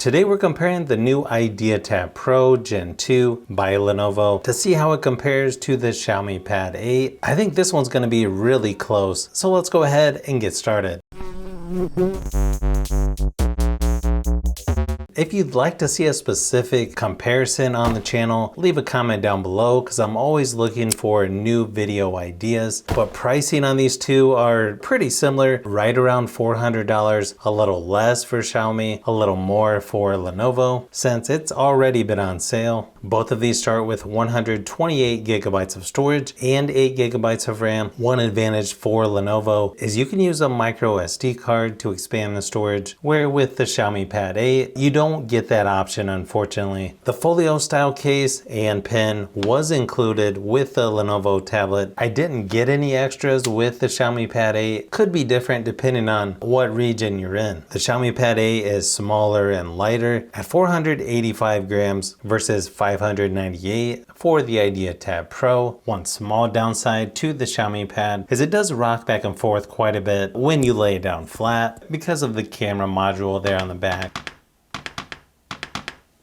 Today we're comparing the new IdeaTab Pro Gen 2 by Lenovo to see how it compares to the Xiaomi Pad 8. I think this one's going to be really close, so let's go ahead and get started. If you'd like to see a specific comparison on the channel, leave a comment down below because I'm always looking for new video ideas. But pricing on these two are pretty similar, right around $400, a little less for Xiaomi, a little more for Lenovo, since it's already been on sale. Both of these start with 128 gigabytes of storage and 8 gigabytes of RAM. One advantage for Lenovo is you can use a micro SD card to expand the storage, where with the Xiaomi Pad 8, you don't get that option, unfortunately. The folio style case and pen was included with the Lenovo tablet. I didn't get any extras with the Xiaomi Pad 8. Could be different depending on what region you're in. The Xiaomi Pad 8 is smaller and lighter at 485 grams versus 598 for the IdeaTab Pro. One small downside to the Xiaomi Pad is it does rock back and forth quite a bit when you lay it down flat because of the camera module there on the back.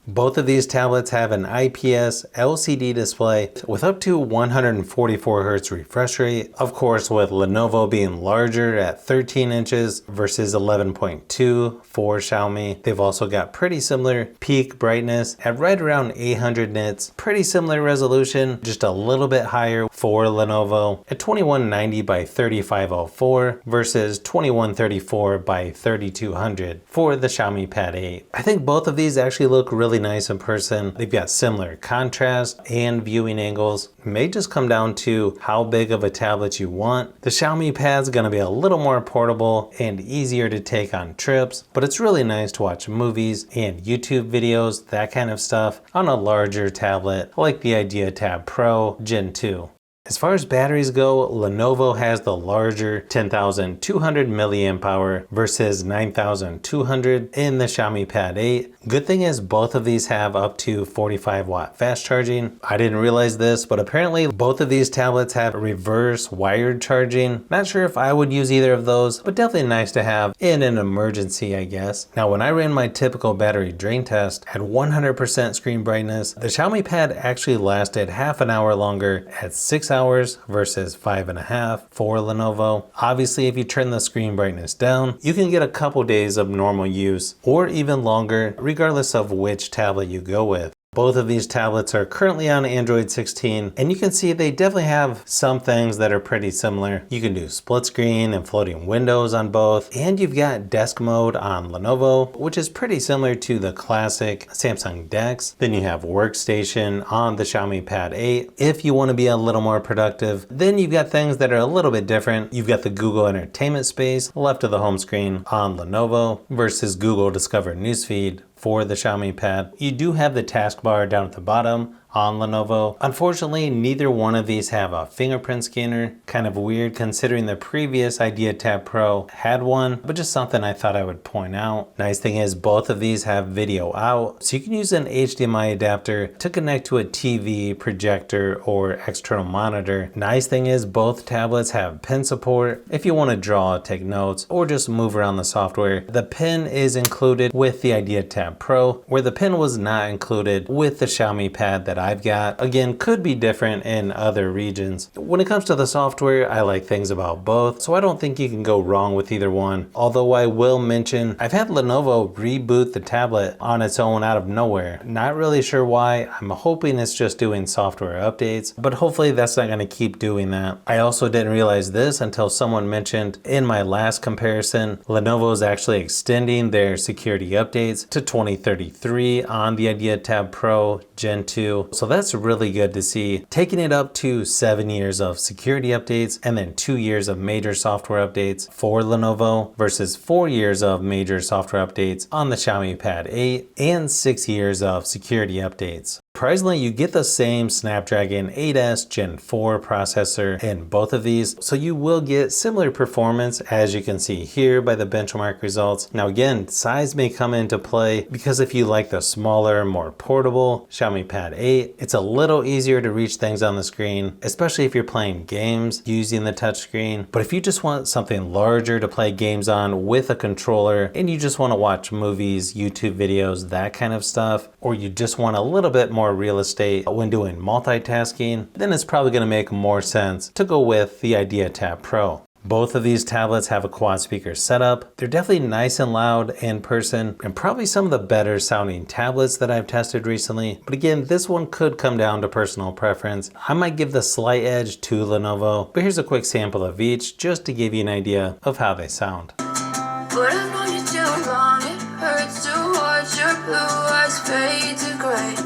Both of these tablets have an IPS LCD display with up to 144 Hz refresh rate. Of course, with Lenovo being larger at 13 inches versus 11.2 for Xiaomi. They've also got pretty similar peak brightness at right around 800 nits. Pretty similar resolution, just a little bit higher for Lenovo at 2190 by 3504 versus 2134 by 3200 for the Xiaomi Pad 8. I think both of these actually look really nice in person. They've got similar contrast and viewing angles. It may just come down to how big of a tablet you want. The Xiaomi Pad's going to be a little more portable and easier to take on trips, but it's really nice to watch movies and YouTube videos, that kind of stuff, on a larger tablet like the IdeaTab Pro Gen 2. As far as batteries go, Lenovo has the larger 10,200 milliamp hour versus 9,200 in the Xiaomi Pad 8. Good thing is both of these have up to 45 watt fast charging. I didn't realize this, but apparently both of these tablets have reverse wired charging. Not sure if I would use either of those, but definitely nice to have in an emergency, I guess. Now, when I ran my typical battery drain test at 100% screen brightness, the Xiaomi Pad actually lasted half an hour longer at 6 hours versus 5.5 for Lenovo. Obviously, if you turn the screen brightness down, you can get a couple days of normal use or even longer, regardless of which tablet you go with. Both of these tablets are currently on Android 16, and you can see they definitely have some things that are pretty similar. You can do split screen and floating windows on both, and you've got desk mode on Lenovo, which is pretty similar to the classic Samsung DeX. Then you have workstation on the Xiaomi Pad 8. If you want to be a little more productive, then you've got things that are a little bit different. You've got the Google Entertainment Space left of the home screen on Lenovo versus Google Discover Newsfeed for the Xiaomi Pad. You do have the taskbar down at the bottom on Lenovo. Unfortunately, neither one of these have a fingerprint scanner. Kind of weird considering the previous IdeaTab Pro had one, but just something I thought I would point out. Nice thing is both of these have video out, so you can use an HDMI adapter to connect to a TV, projector, or external monitor. Nice thing is both tablets have pen support if you want to draw, take notes, or just move around the software. The pen is included with the IdeaTab Pro, where the pen was not included with the Xiaomi Pad that I've got. Again, could be different in other regions. When it comes to the software, I like things about both, so I don't think you can go wrong with either one. Although I will mention, I've had Lenovo reboot the tablet on its own out of nowhere. Not really sure why. I'm hoping it's just doing software updates, but hopefully that's not going to keep doing that. I also didn't realize this until someone mentioned in my last comparison, Lenovo is actually extending their security updates to 2033 on the IdeaTab Pro Gen 2. So that's really good to see. Taking it up to 7 years of security updates and then 2 years of major software updates for Lenovo versus 4 years of major software updates on the Xiaomi Pad 8 and 6 years of security updates. Surprisingly, you get the same Snapdragon 8S Gen 4 processor in both of these, so you will get similar performance as you can see here by the benchmark results. Now again, size may come into play because if you like the smaller, more portable Xiaomi Pad 8, it's a little easier to reach things on the screen, especially if you're playing games using the touchscreen. But if you just want something larger to play games on with a controller and you just want to watch movies, YouTube videos, that kind of stuff, or you just want a little bit more real estate when doing multitasking, then it's probably going to make more sense to go with the IdeaTab Pro. Both of these tablets have a quad speaker setup. They're definitely nice and loud in person and probably some of the better sounding tablets that I've tested recently. But again, this one could come down to personal preference. I might give the slight edge to Lenovo, but here's a quick sample of each just to give you an idea of how they sound. But I've known you too long, it hurts to watch your blue eyes fade to gray.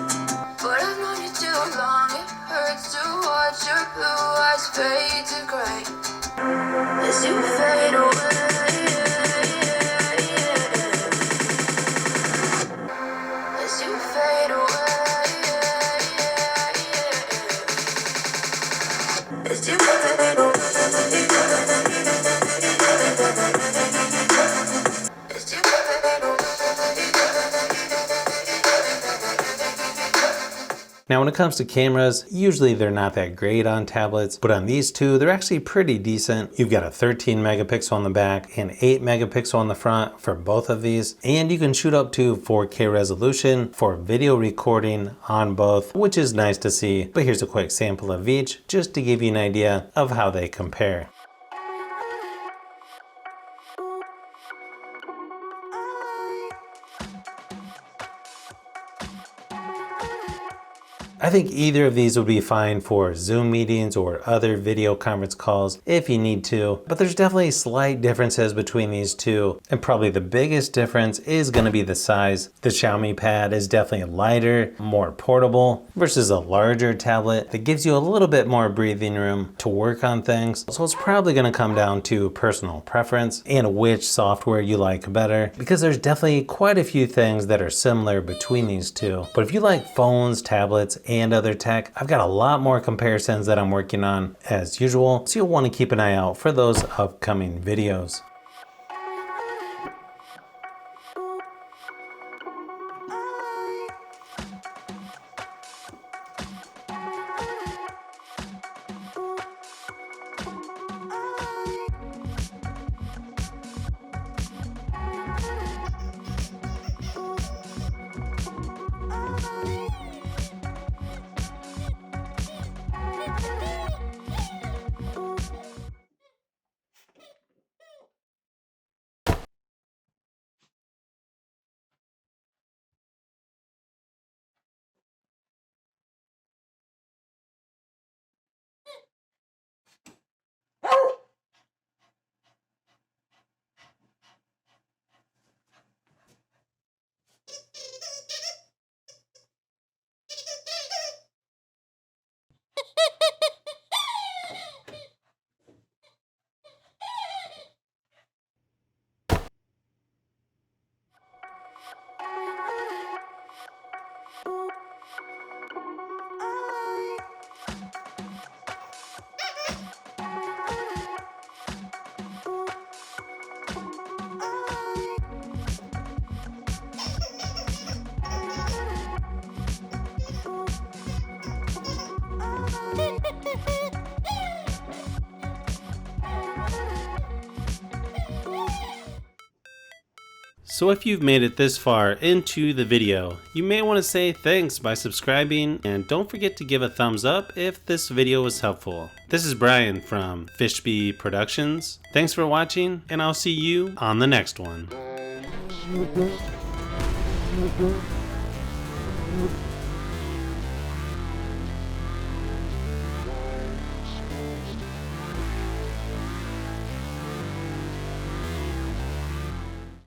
But I've known you too long, it hurts to watch your blue eyes fade to gray. As you fade away, as you fade away, as you fade away. Now when it comes to cameras, usually they're not that great on tablets, but on these two, they're actually pretty decent. You've got a 13 megapixel on the back and 8 megapixel on the front for both of these. And you can shoot up to 4K resolution for video recording on both, which is nice to see. But here's a quick sample of each, just to give you an idea of how they compare. I think either of these would be fine for Zoom meetings or other video conference calls if you need to, but there's definitely slight differences between these two, and probably the biggest difference is going to be the size. The Xiaomi Pad is definitely lighter, more portable versus a larger tablet that gives you a little bit more breathing room to work on things. So it's probably going to come down to personal preference and which software you like better, because there's definitely quite a few things that are similar between these two. But if you like phones, tablets, and other tech, I've got a lot more comparisons that I'm working on as usual, so you'll want to keep an eye out for those upcoming videos. So if you've made it this far into the video, you may want to say thanks by subscribing, and don't forget to give a thumbs up if this video was helpful. This is Brian from Fishbee Productions. Thanks for watching, and I'll see you on the next one.